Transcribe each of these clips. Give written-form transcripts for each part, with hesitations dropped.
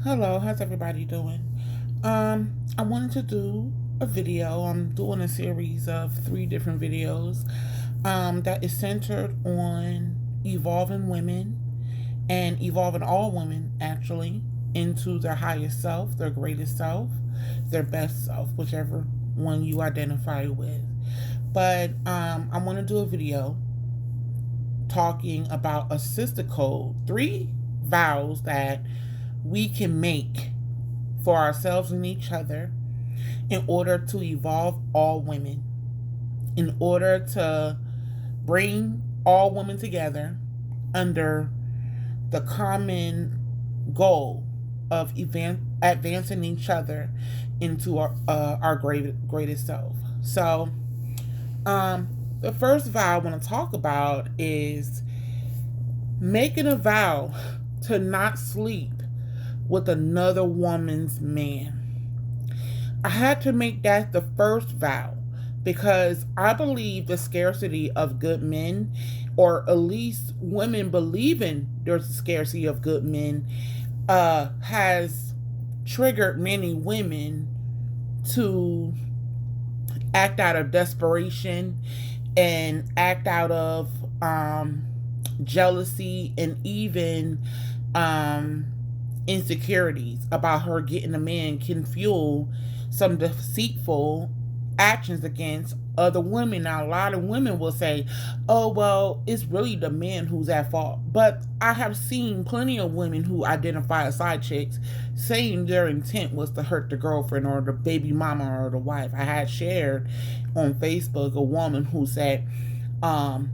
Hello, how's everybody doing? I wanted to do a video. I'm doing a series of three different videos that is centered on evolving women and evolving all women actually into their highest self, their greatest self, their best self, whichever one you identify with. But I want to do a video talking about a sister code, three vows that we can make for ourselves and each other in order to evolve all women, in order to bring all women together under the common goal of advancing each other into our greatest self. So, the first vow I want to talk about is making a vow to not sleep with another woman's man. I had to make that the first vow because I believe the scarcity of good men, or at least women believing there's a scarcity of good men, has triggered many women to act out of desperation and act out of jealousy and even um, insecurities about her getting a man can fuel some deceitful actions against other women. Now, a lot of women will say, oh, well, it's really the man who's at fault. But I have seen plenty of women who identify as side chicks saying their intent was to hurt the girlfriend or the baby mama or the wife. I had shared on Facebook a woman who said, um,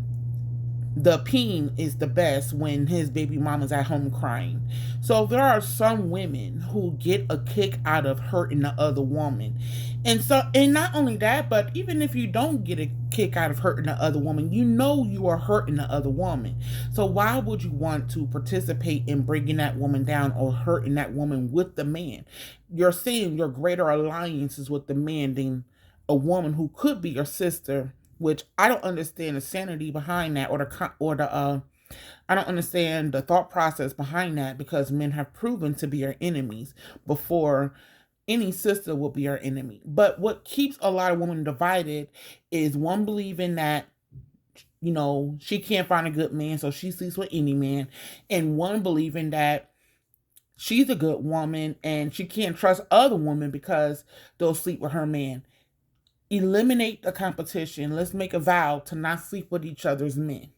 the peen is the best when his baby mama's at home crying. So there are some women who get a kick out of hurting the other woman. And not only that, but even if you don't get a kick out of hurting the other woman, you know you are hurting the other woman. So why would you want to participate in bringing that woman down or hurting that woman with the man? You're saying your greater alliance is with the man than a woman who could be your sister, which I don't understand the sanity behind that, or the I don't understand the thought process behind that, because men have proven to be our enemies before any sister will be our enemy. But what keeps a lot of women divided is one believing that she can't find a good man, so she sleeps with any man, and one believing that she's a good woman and she can't trust other women because they'll sleep with her man. Eliminate the competition. Let's make a vow to not sleep with each other's men.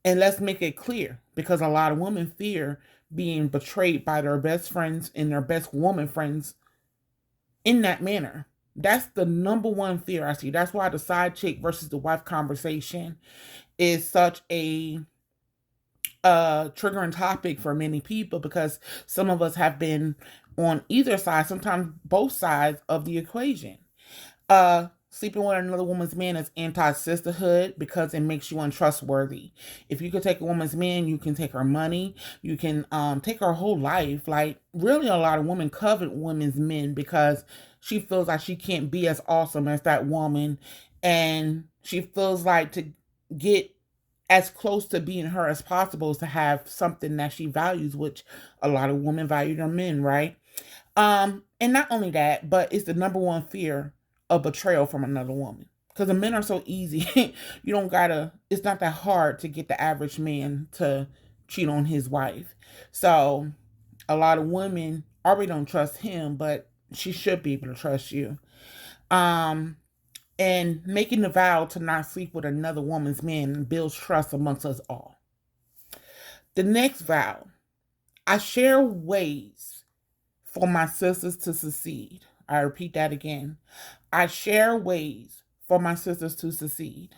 And let's make it clear, because a lot of women fear being betrayed by their best friends and their best woman friends in that manner. That's the number one fear I see. That's why the side chick versus the wife conversation is such a triggering topic for many people, because some of us have been on either side, sometimes both sides of the equation. Sleeping with another woman's man is anti-sisterhood because it makes you untrustworthy. If you could take a woman's man, you can take her money, you can take her whole life. Like, really, a lot of women covet women's men because she feels like she can't be as awesome as that woman, and she feels like to get as close to being her as possible is to have something that she values, which a lot of women value their men, right? And not only that, but it's the number one fear of betrayal from another woman. Because the men are so easy. You don't gotta, it's not that hard to get the average man to cheat on his wife. So a lot of women already don't trust him, but she should be able to trust you. Um, and making the vow to not sleep with another woman's man builds trust amongst us all. The next vow, I share ways for my sisters to succeed. I repeat that again. I share ways for my sisters to succeed.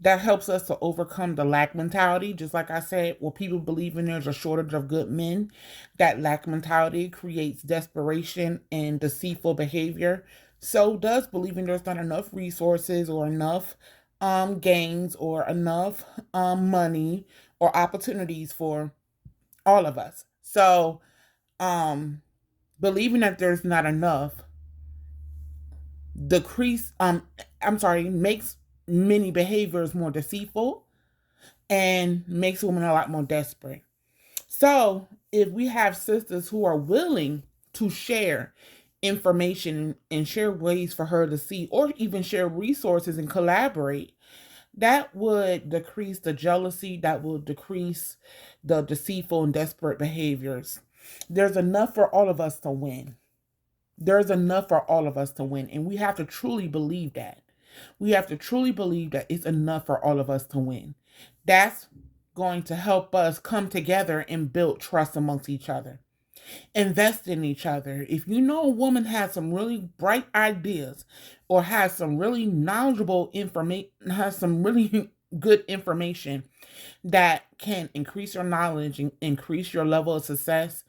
That helps us to overcome the lack mentality. Just like I said, where people believing there's a shortage of good men, that lack mentality creates desperation and deceitful behavior. So does believing there's not enough resources or enough gains or enough money or opportunities for all of us. So um, believing that there's not enough decrease I'm sorry makes many behaviors more deceitful and makes women a lot more desperate. So if we have sisters who are willing to share information and share ways for her to see, or even share resources and collaborate, that would decrease the jealousy, that will decrease the deceitful and desperate behaviors. There's enough for all of us to win. There's enough for all of us to win. And we have to truly believe that. We have to truly believe that it's enough for all of us to win. That's going to help us come together and build trust amongst each other. Invest in each other. If you know a woman has some really bright ideas or has some really knowledgeable information, has some really good information that can increase your knowledge and increase your level of success,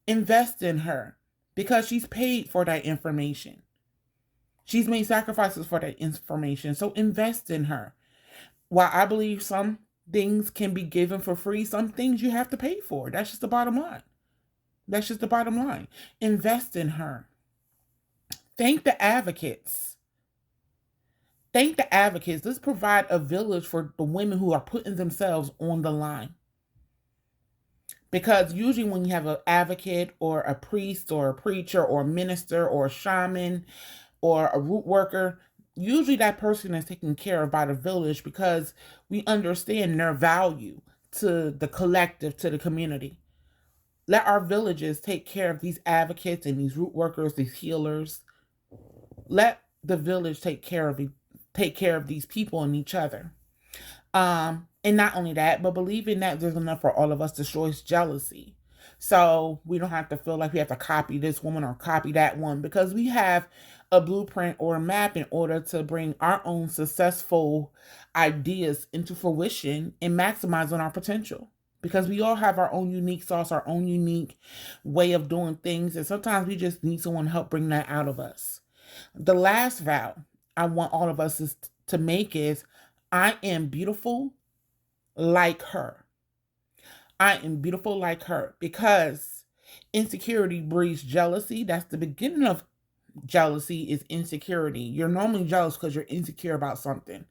invest in her because she's paid for that information. She's made sacrifices for that information. So invest in her. While I believe some things can be given for free, some things you have to pay for. That's just the bottom line. That's just the bottom line. Invest in her. Thank the advocates. Thank the advocates. Let's provide a village for the women who are putting themselves on the line. Because usually when you have an advocate or a priest or a preacher or a minister or a shaman or a root worker, usually that person is taken care of by the village because we understand their value to the collective, to the community. Let our villages take care of these advocates and these root workers, these healers. Let the village take care of these people and each other. And not only that, but believing that there's enough for all of us destroys jealousy. So we don't have to feel like we have to copy this woman or copy that one because we have a blueprint or a map in order to bring our own successful ideas into fruition and maximize on our potential. Because we all have our own unique sauce, our own unique way of doing things. And sometimes we just need someone to help bring that out of us. The last vow I want all of us to make is I am beautiful like her. I am beautiful like her because insecurity breeds jealousy. That's the beginning of jealousy is insecurity. You're normally jealous because you're insecure about something.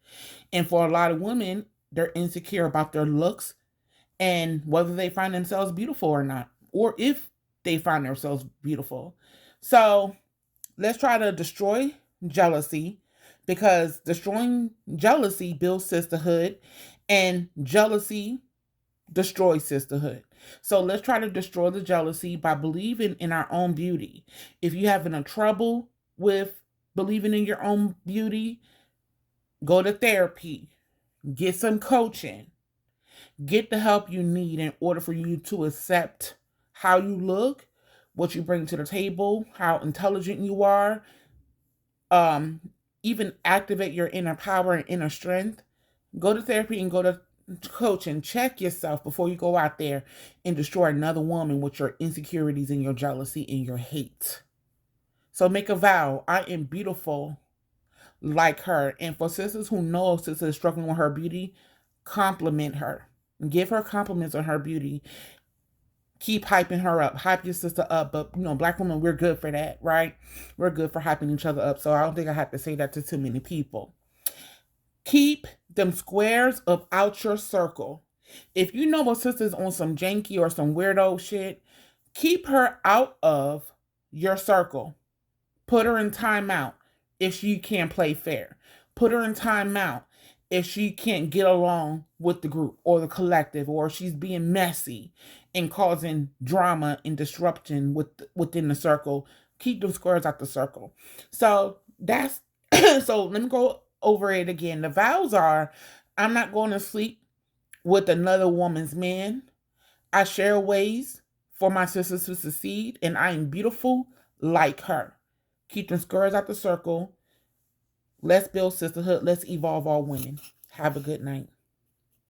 And for a lot of women, they're insecure about their looks and whether they find themselves beautiful or not, or if they find themselves beautiful. So let's try to destroy jealousy because destroying jealousy builds sisterhood and jealousy destroys sisterhood. So let's try to destroy the jealousy by believing in our own beauty. If you're having a trouble with believing in your own beauty, go to therapy, get some coaching, get the help you need in order for you to accept how you look, what you bring to the table, how intelligent you are, even activate your inner power and inner strength. Go to therapy and go to coach and check yourself before you go out there and destroy another woman with your insecurities and your jealousy and your hate. So make a vow. I am beautiful like her. And for sisters who know a sister is struggling with her beauty, compliment her. Give her compliments on her beauty. Keep hyping her up. Hype your sister up. But, Black women, we're good for that, right? We're good for hyping each other up. So I don't think I have to say that to too many people. Keep them squares up out your circle. If you know a sister's on some janky or some weirdo shit, keep her out of your circle. Put her in timeout if she can't play fair. Put her in timeout if she can't get along with the group or the collective, or she's being messy and causing drama and disruption within the circle. Keep them squares out the circle. So that's so let me go over it again. The vows are I'm not going to sleep with another woman's man. I share ways for my sisters to succeed, and I am beautiful like her. Keep them squares out the circle. Let's build sisterhood. Let's evolve all women. Have a good night.